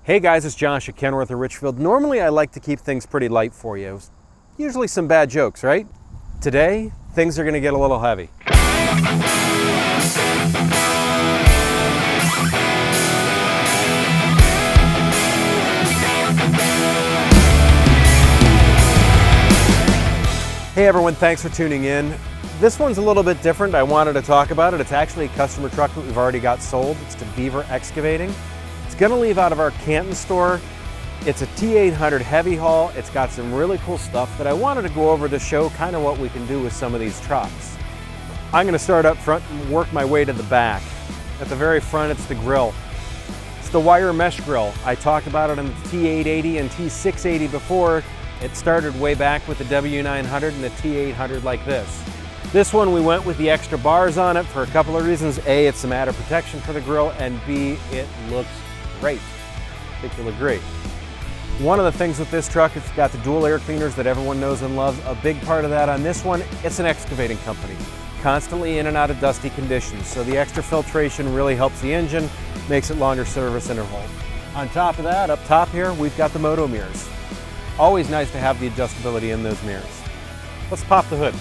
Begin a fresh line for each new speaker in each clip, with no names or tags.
Hey guys, it's Josh at Kenworth of Richfield. Normally I like to keep things pretty light for you. Usually some bad jokes, right? Today, things are going to get a little heavy. Hey everyone, thanks for tuning in. This one's a little bit different. I wanted to talk about it. It's actually a customer truck that we've already got sold. It's to Beaver Excavating. It's going to leave out of our Canton store. It's a T800 heavy haul. It's got some really cool stuff that I wanted to go over to show kind of what we can do with some of these trucks. I'm going to start up front and work my way to the back. At the very front, it's the grill. It's the wire mesh grill. I talked about it on the T880 and T680 before. It started way back with the W900 and the T800 like this. This one we went with the extra bars on it for a couple of reasons. A, it's some added protection for the grill, and B, it looks great. I think you'll agree. One of the things with this truck, it's got the dual air cleaners that everyone knows and loves. A big part of that on this one, it's an excavating company. Constantly in and out of dusty conditions. So the extra filtration really helps the engine, makes it longer service interval. On top of that, up top here, we've got the moto mirrors. Always nice to have the adjustability in those mirrors. Let's pop the hood.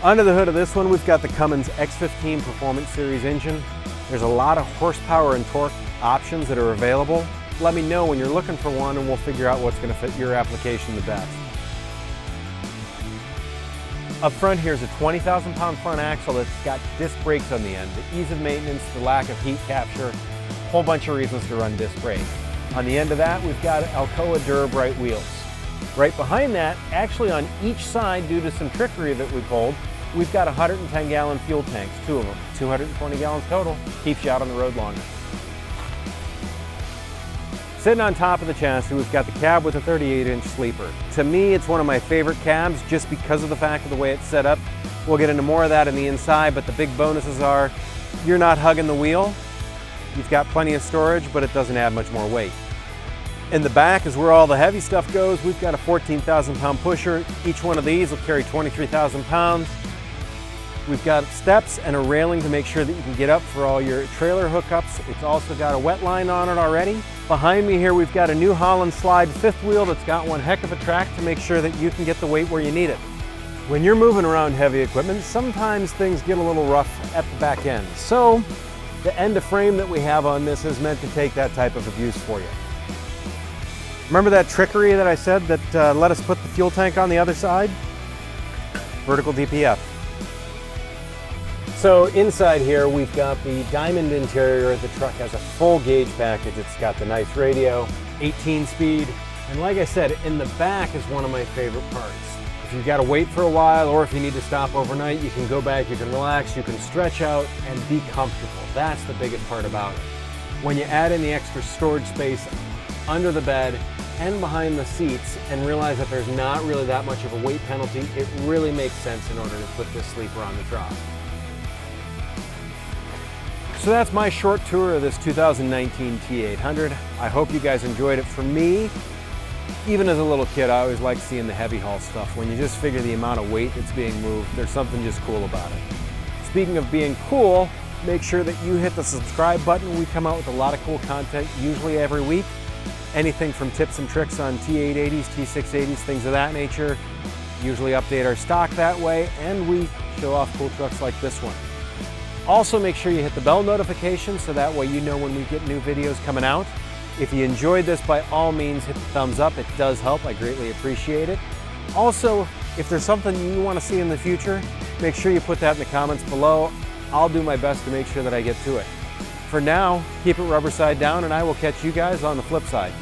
Under the hood of this one, we've got the Cummins X15 Performance Series engine. There's a lot of horsepower and torque options that are available. Let me know when you're looking for one and we'll figure out what's going to fit your application the best. Up front here's a 20,000 pound front axle that's got disc brakes on the end. The ease of maintenance, the lack of heat capture, a whole bunch of reasons to run disc brakes. On the end of that, we've got Alcoa Durabrite wheels. Right behind that, actually on each side, due to some trickery that we pulled, we've got 110 gallon fuel tanks, two of them, 220 gallons total, keeps you out on the road longer. Sitting on top of the chassis, we've got the cab with a 38-inch sleeper. To me, it's one of my favorite cabs just because of the fact of the way it's set up. We'll get into more of that in the inside, but the big bonuses are you're not hugging the wheel. You've got plenty of storage, but it doesn't add much more weight. In the back is where all the heavy stuff goes. We've got a 14,000 pound pusher. Each one of these will carry 23,000 pounds. We've got steps and a railing to make sure that you can get up for all your trailer hookups. It's also got a wet line on it already. Behind me here, we've got a New Holland slide fifth wheel that's got one heck of a track to make sure that you can get the weight where you need it. When you're moving around heavy equipment, sometimes things get a little rough at the back end. So the end of frame that we have on this is meant to take that type of abuse for you. Remember that trickery that I said that let us put the fuel tank on the other side? Vertical DPF. So inside here, we've got the diamond interior. The truck has a full gauge package. It's got the nice radio, 18 speed. And like I said, in the back is one of my favorite parts. If you've got to wait for a while or if you need to stop overnight, you can go back, you can relax, you can stretch out and be comfortable. That's the biggest part about it. When you add in the extra storage space under the bed and behind the seats and realize that there's not really that much of a weight penalty, it really makes sense in order to put this sleeper on the truck. So that's my short tour of this 2019 T800. I hope you guys enjoyed it. For me, even as a little kid, I always liked seeing the heavy haul stuff. When you just figure the amount of weight that's being moved, there's something just cool about it. Speaking of being cool, make sure that you hit the subscribe button. We come out with a lot of cool content, usually every week. Anything from tips and tricks on T880s, T680s, things of that nature. Usually update our stock that way, and we show off cool trucks like this one. Also, make sure you hit the bell notification so that way you know when we get new videos coming out. If you enjoyed this, by all means, hit the thumbs up. It does help. I greatly appreciate it. Also, if there's something you want to see in the future, make sure you put that in the comments below. I'll do my best to make sure that I get to it. For now, keep it rubber side down, and I will catch you guys on the flip side.